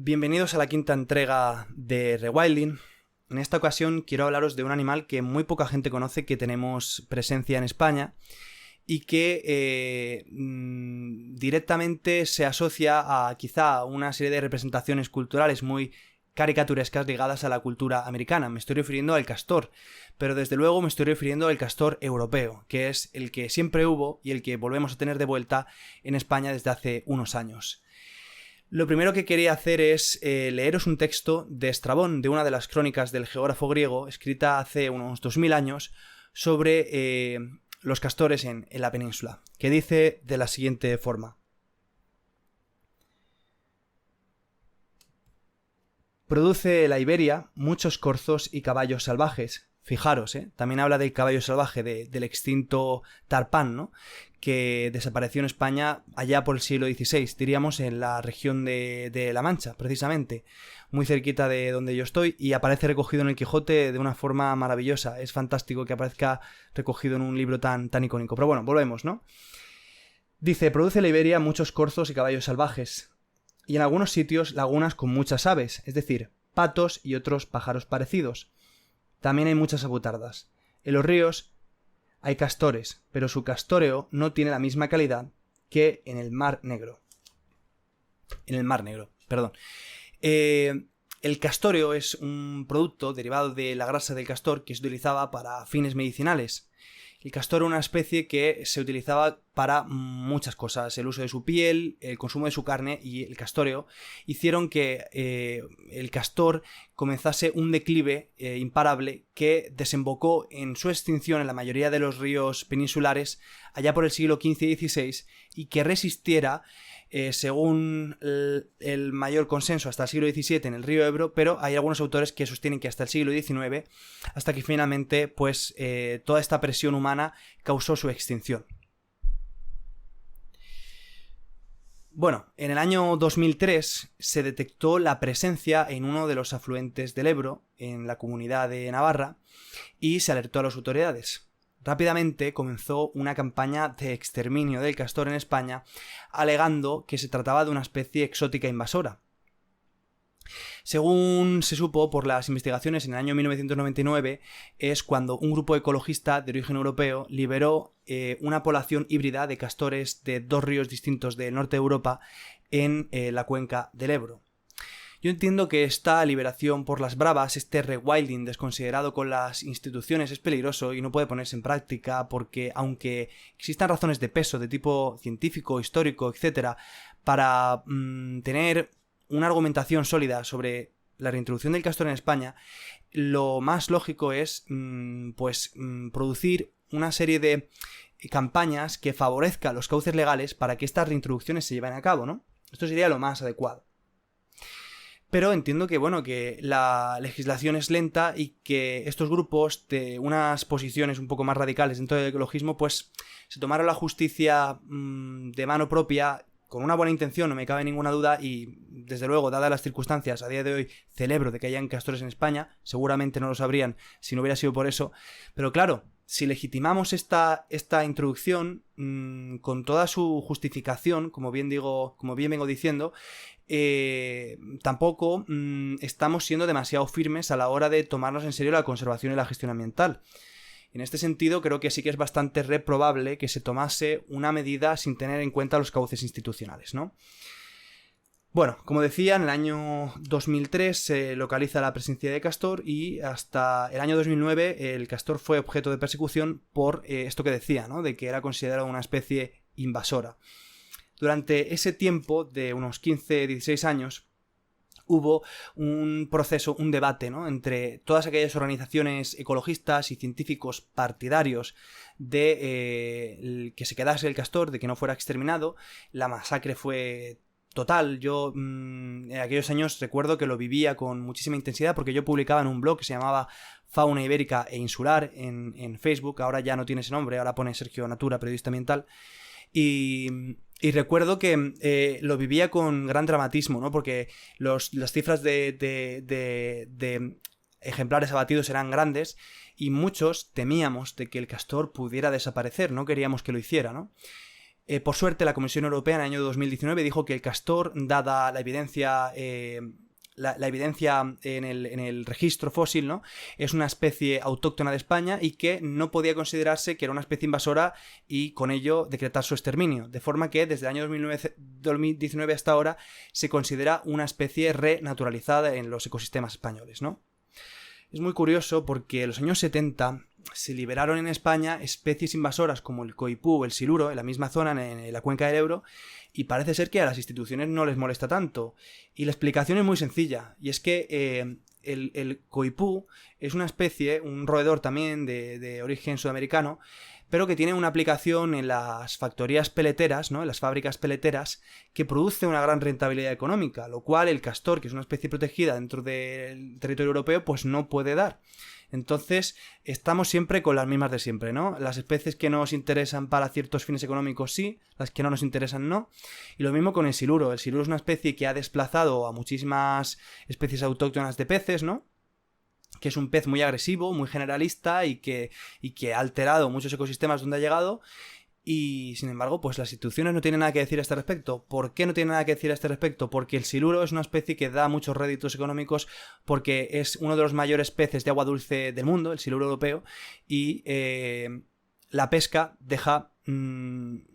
Bienvenidos a la quinta entrega de Rewilding. En esta ocasión quiero hablaros de un animal que muy poca gente conoce, que tenemos presencia en España y que directamente se asocia a quizá una serie de representaciones culturales muy caricaturescas ligadas a la cultura americana. Me estoy refiriendo al castor, pero desde luego me estoy refiriendo al castor europeo, que es el que siempre hubo y el que volvemos a tener de vuelta en España desde hace unos años. Lo primero que quería hacer es leeros un texto de Estrabón, de una de las crónicas del geógrafo griego, escrita hace unos 2000 años, sobre los castores en la península, que dice de la siguiente forma. Produce la Iberia muchos corzos y caballos salvajes. Fijaros, también habla del caballo salvaje, del extinto tarpán, ¿no?, que desapareció en España allá por el siglo XVI, diríamos en la región de La Mancha, precisamente, muy cerquita de donde yo estoy, y aparece recogido en el Quijote de una forma maravillosa. Es fantástico que aparezca recogido en un libro tan icónico. Pero bueno, volvemos, ¿no? Dice, produce la Iberia muchos corzos y caballos salvajes, y en algunos sitios lagunas con muchas aves, es decir, patos y otros pájaros parecidos. También hay muchas avutardas. En los ríos hay castores, pero su castoreo no tiene la misma calidad que en el Mar Negro. El castoreo es un producto derivado de la grasa del castor que se utilizaba para fines medicinales. El castor era una especie que se utilizaba para muchas cosas. El uso de su piel, el consumo de su carne y el castoreo hicieron que el castor comenzase un declive imparable que desembocó en su extinción en la mayoría de los ríos peninsulares allá por el siglo XV y XVI, y que resistiera, según el mayor consenso, hasta el siglo XVII en el río Ebro, pero hay algunos autores que sostienen que hasta el siglo XIX, hasta que finalmente toda esta presión humana causó su extinción. Bueno, en el año 2003 se detectó la presencia en uno de los afluentes del Ebro, en la comunidad de Navarra, y se alertó a las autoridades. Rápidamente comenzó una campaña de exterminio del castor en España, alegando que se trataba de una especie exótica invasora. Según se supo por las investigaciones, en el año 1999 es cuando un grupo ecologista de origen europeo liberó una población híbrida de castores de dos ríos distintos del norte de Europa en la cuenca del Ebro. Yo entiendo que esta liberación por las bravas, este rewilding desconsiderado con las instituciones, es peligroso y no puede ponerse en práctica porque, aunque existan razones de peso de tipo científico, histórico, etc., para tener una argumentación sólida sobre la reintroducción del castor en España, lo más lógico es producir una serie de campañas que favorezcan los cauces legales para que estas reintroducciones se lleven a cabo, ¿no? Esto sería lo más adecuado. Pero entiendo que la legislación es lenta y que estos grupos de unas posiciones un poco más radicales dentro del ecologismo se tomaron la justicia de mano propia con una buena intención, no me cabe ninguna duda, y desde luego, dadas las circunstancias, a día de hoy celebro de que hayan castores en España. Seguramente no lo sabrían si no hubiera sido por eso, pero claro, si legitimamos esta introducción con toda su justificación, como bien vengo diciendo, tampoco estamos siendo demasiado firmes a la hora de tomarnos en serio la conservación y la gestión ambiental. En este sentido, creo que sí que es bastante reprobable que se tomase una medida sin tener en cuenta los cauces institucionales, ¿no? Bueno, como decía, en el año 2003 se localiza la presencia de castor y hasta el año 2009 el castor fue objeto de persecución por esto que decía, ¿no?, de que era considerado una especie invasora. Durante ese tiempo de unos 15-16 años hubo un proceso, un debate, ¿no?, entre todas aquellas organizaciones ecologistas y científicos partidarios de que se quedase el castor, de que no fuera exterminado. La masacre fue total. Yo en aquellos años recuerdo que lo vivía con muchísima intensidad porque yo publicaba en un blog que se llamaba Fauna Ibérica e Insular en Facebook. Ahora ya no tiene ese nombre, ahora pone Sergio Natura, periodista ambiental. Y recuerdo que lo vivía con gran dramatismo, ¿no?, porque las cifras de ejemplares abatidos eran grandes y muchos temíamos de que el castor pudiera desaparecer, no queríamos que lo hiciera, ¿no? Por suerte, la Comisión Europea en el año 2019 dijo que el castor, dada la evidencia... La evidencia en el registro fósil, ¿no? Es una especie autóctona de España y que no podía considerarse que era una especie invasora y con ello decretar su exterminio. De forma que desde el año 2019 hasta ahora se considera una especie renaturalizada en los ecosistemas españoles, ¿no? Es muy curioso porque en los años 70 se liberaron en España especies invasoras como el coipú o el siluro en la misma zona, en la cuenca del Ebro, y parece ser que a las instituciones no les molesta tanto. Y la explicación es muy sencilla, y es que el coipú es una especie, un roedor también de origen sudamericano, pero que tiene una aplicación en las factorías peleteras, ¿no? En las fábricas peleteras, que produce una gran rentabilidad económica, lo cual el castor, que es una especie protegida dentro del territorio europeo, pues no puede dar. Entonces, estamos siempre con las mismas de siempre, ¿no? Las especies que nos interesan para ciertos fines económicos sí, las que no nos interesan no. Y lo mismo con el siluro. El siluro es una especie que ha desplazado a muchísimas especies autóctonas de peces, ¿no? Que es un pez muy agresivo, muy generalista y que ha alterado muchos ecosistemas donde ha llegado. Y, sin embargo, pues las instituciones no tienen nada que decir a este respecto. ¿Por qué no tienen nada que decir a este respecto? Porque el siluro es una especie que da muchos réditos económicos, porque es uno de los mayores peces de agua dulce del mundo, el siluro europeo, y la pesca deja en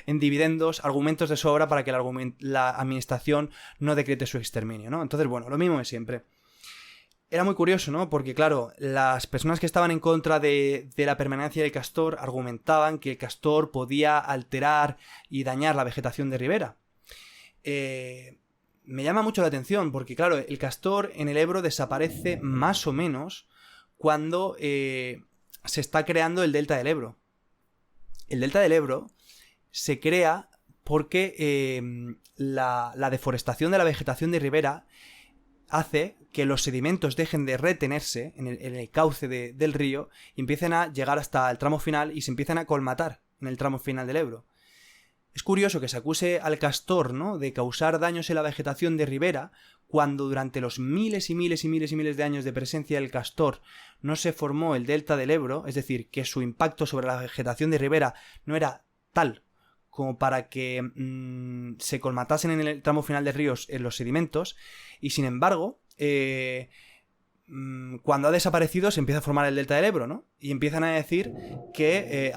dividendos argumentos de sobra para que la administración no decrete su exterminio, ¿no? Entonces, bueno, lo mismo de siempre. Era muy curioso, ¿no? Porque, claro, las personas que estaban en contra de la permanencia del castor argumentaban que el castor podía alterar y dañar la vegetación de ribera. Me llama mucho la atención porque, claro, el castor en el Ebro desaparece más o menos cuando se está creando el delta del Ebro. El delta del Ebro se crea porque la deforestación de la vegetación de ribera hace que los sedimentos dejen de retenerse en el cauce del río y empiecen a llegar hasta el tramo final y se empiezan a colmatar en el tramo final del Ebro. Es curioso que se acuse al castor, ¿no?, de causar daños en la vegetación de ribera cuando durante los miles y miles y miles y miles de años de presencia del castor no se formó el delta del Ebro, es decir, que su impacto sobre la vegetación de ribera no era tal como para que se colmatasen en el tramo final de ríos en los sedimentos, y sin embargo, cuando ha desaparecido se empieza a formar el delta del Ebro, ¿no? Y empiezan a decir que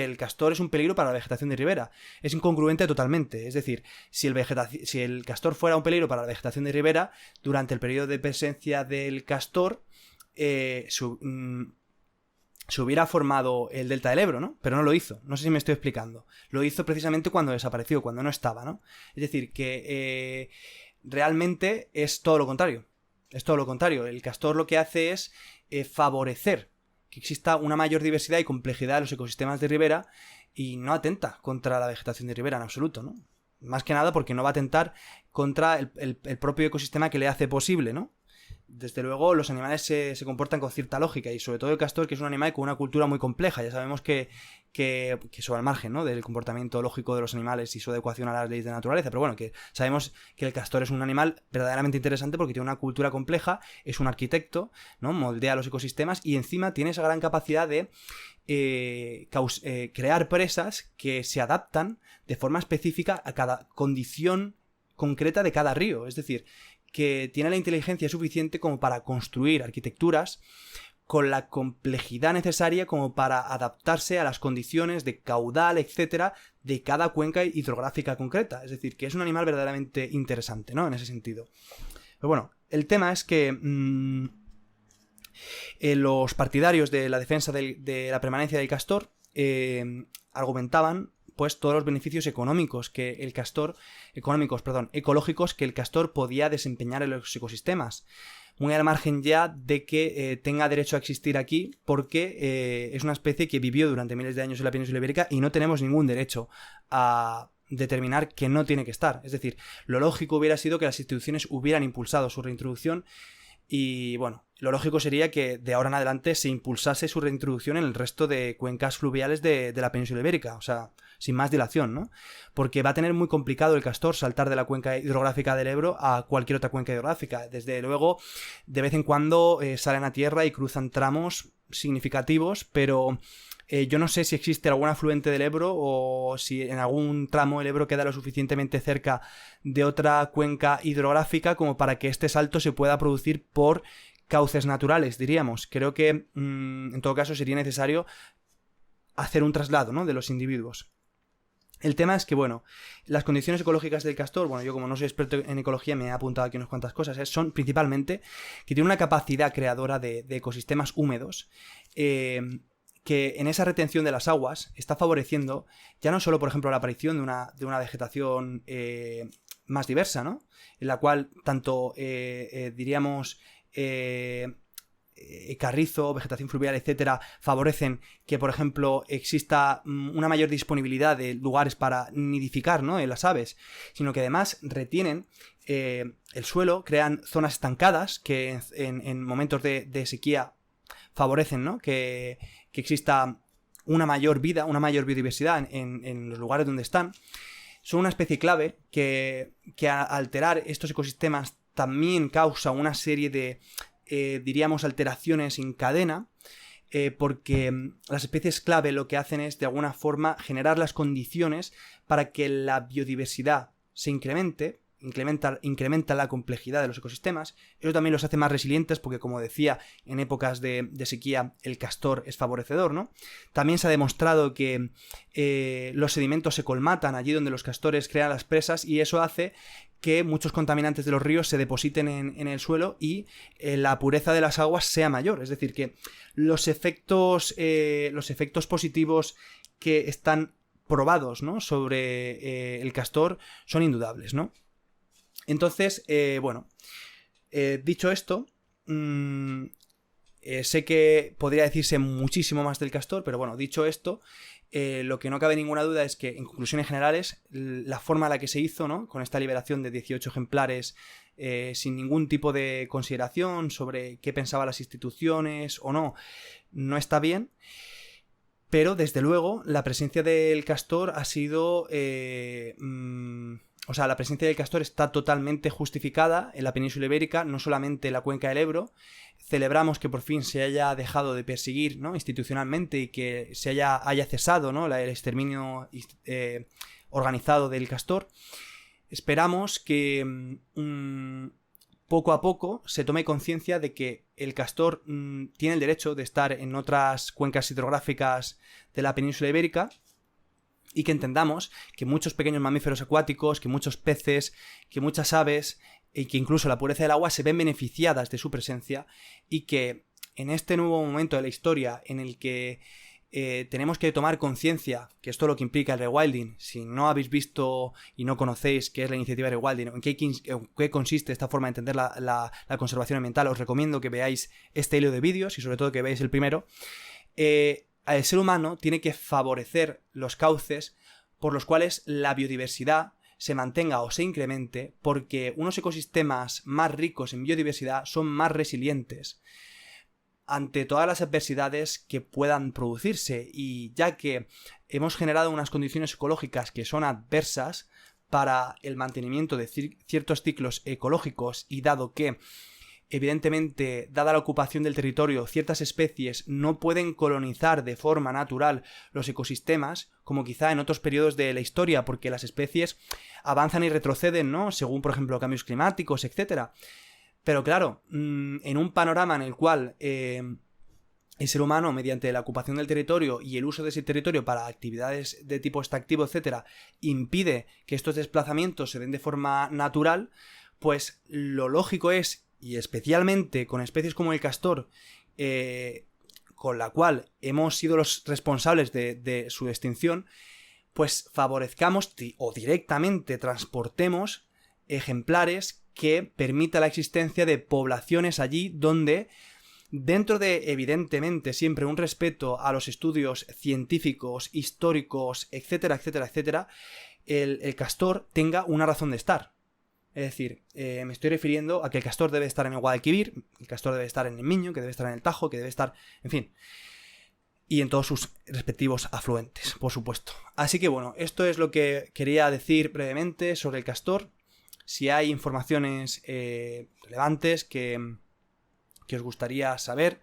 el castor es un peligro para la vegetación de ribera. Es incongruente totalmente. Es decir, si el castor fuera un peligro para la vegetación de ribera, durante el periodo de presencia del castor se hubiera formado el delta del Ebro, ¿no? Pero no lo hizo. No sé si me estoy explicando. Lo hizo precisamente cuando desapareció, cuando no estaba, ¿no? Es decir, que realmente es todo lo contrario. Es todo lo contrario. El castor lo que hace es favorecer que exista una mayor diversidad y complejidad de los ecosistemas de ribera y no atenta contra la vegetación de ribera en absoluto, ¿no? Más que nada porque no va a atentar contra el propio ecosistema que le hace posible, ¿no? Desde luego los animales se comportan con cierta lógica y sobre todo el castor, que es un animal con una cultura muy compleja. Ya sabemos que eso al margen, ¿no?, del comportamiento lógico de los animales y su adecuación a las leyes de naturaleza, pero bueno, que sabemos que el castor es un animal verdaderamente interesante porque tiene una cultura compleja, es un arquitecto, ¿no?, moldea los ecosistemas y encima tiene esa gran capacidad de crear presas que se adaptan de forma específica a cada condición concreta de cada río. Es decir, que tiene la inteligencia suficiente como para construir arquitecturas con la complejidad necesaria como para adaptarse a las condiciones de caudal, etcétera, de cada cuenca hidrográfica concreta. Es decir, que es un animal verdaderamente interesante, ¿no?, en ese sentido. Pero bueno, el tema es que los partidarios de la defensa de la permanencia del castor argumentaban pues todos los beneficios ecológicos que el castor podía desempeñar en los ecosistemas, muy al margen ya de que tenga derecho a existir aquí, porque es una especie que vivió durante miles de años en la península ibérica y no tenemos ningún derecho a determinar que no tiene que estar. Es decir, lo lógico hubiera sido que las instituciones hubieran impulsado su reintroducción y, bueno, lo lógico sería que de ahora en adelante se impulsase su reintroducción en el resto de cuencas fluviales de la península ibérica, o sea, sin más dilación, ¿no? Porque va a tener muy complicado el castor saltar de la cuenca hidrográfica del Ebro a cualquier otra cuenca hidrográfica. Desde luego, de vez en cuando salen a tierra y cruzan tramos significativos, pero Yo no sé si existe algún afluente del Ebro o si en algún tramo el Ebro queda lo suficientemente cerca de otra cuenca hidrográfica como para que este salto se pueda producir por cauces naturales, diríamos. Creo que en todo caso sería necesario hacer un traslado, ¿no?, de los individuos. El tema es que, bueno, las condiciones ecológicas del castor, bueno, yo como no soy experto en ecología me he apuntado aquí unas cuantas cosas, son principalmente que tiene una capacidad creadora de ecosistemas húmedos, que en esa retención de las aguas está favoreciendo ya no solo, por ejemplo, la aparición de una vegetación más diversa, ¿no?, en la cual tanto, diríamos, carrizo, vegetación fluvial, etcétera, favorecen que, por ejemplo, exista una mayor disponibilidad de lugares para nidificar, ¿no?, en las aves, sino que además retienen el suelo, crean zonas estancadas que en momentos de sequía favorecen, ¿no?, que exista una mayor vida, una mayor biodiversidad en los lugares donde están. Son una especie clave que al alterar estos ecosistemas también causa una serie de diríamos alteraciones en cadena, porque las especies clave lo que hacen es de alguna forma generar las condiciones para que la biodiversidad se incrementa la complejidad de los ecosistemas. Eso también los hace más resilientes porque, como decía, en épocas de sequía el castor es favorecedor, ¿no? También se ha demostrado que los sedimentos se colmatan allí donde los castores crean las presas y eso hace que muchos contaminantes de los ríos se depositen en el suelo y la pureza de las aguas sea mayor. Es decir, que los efectos positivos que están probados, ¿no?, sobre el castor son indudables, ¿no? Entonces, dicho esto, sé que podría decirse muchísimo más del castor, pero bueno, dicho esto, lo que no cabe ninguna duda es que, en conclusiones generales, la forma en la que se hizo, ¿no?, con esta liberación de 18 ejemplares, sin ningún tipo de consideración sobre qué pensaban las instituciones o no está bien. Pero, desde luego, la presencia del castor ha sido... la presencia del castor está totalmente justificada en la península ibérica, no solamente en la cuenca del Ebro. Celebramos que por fin se haya dejado de perseguir, ¿no?, institucionalmente y que se haya cesado, ¿no?, el exterminio organizado del castor. Esperamos que poco a poco se tome conciencia de que el castor tiene el derecho de estar en otras cuencas hidrográficas de la península ibérica y que entendamos que muchos pequeños mamíferos acuáticos, que muchos peces, que muchas aves y que incluso la pureza del agua se ven beneficiadas de su presencia y que en este nuevo momento de la historia en el que tenemos que tomar conciencia, que esto es lo que implica el rewilding. Si no habéis visto y no conocéis qué es la iniciativa rewilding, en qué consiste esta forma de entender la conservación ambiental, os recomiendo que veáis este hilo de vídeos y sobre todo que veáis el primero. El ser humano tiene que favorecer los cauces por los cuales la biodiversidad se mantenga o se incremente, porque unos ecosistemas más ricos en biodiversidad son más resilientes ante todas las adversidades que puedan producirse, y ya que hemos generado unas condiciones ecológicas que son adversas para el mantenimiento de ciertos ciclos ecológicos, y dado que evidentemente, dada la ocupación del territorio, ciertas especies no pueden colonizar de forma natural los ecosistemas, como quizá en otros periodos de la historia, porque las especies avanzan y retroceden, ¿no?, según, por ejemplo, cambios climáticos, etc. Pero claro, en un panorama en el cual el ser humano, mediante la ocupación del territorio y el uso de ese territorio para actividades de tipo extractivo, etc., impide que estos desplazamientos se den de forma natural, pues lo lógico es, y especialmente con especies como el castor, con la cual hemos sido los responsables de su extinción, pues favorezcamos o directamente transportemos ejemplares que permita la existencia de poblaciones allí donde, dentro de, evidentemente, siempre un respeto a los estudios científicos, históricos, etcétera, etcétera, etcétera, el castor tenga una razón de estar. Es decir, me estoy refiriendo a que el castor debe estar en el Guadalquivir, el castor debe estar en el Miño, que debe estar en el Tajo, que debe estar, en fin, y en todos sus respectivos afluentes, por supuesto. Así que bueno, esto es lo que quería decir brevemente sobre el castor. Si hay informaciones relevantes que os gustaría saber,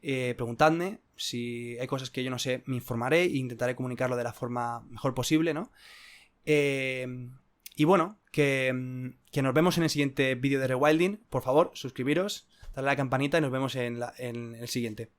preguntadme. Si hay cosas que yo no sé, me informaré e intentaré comunicarlo de la forma mejor posible, ¿no? Y bueno, que nos vemos en el siguiente vídeo de Rewilding. Por favor, suscribiros, darle a la campanita y nos vemos en el siguiente.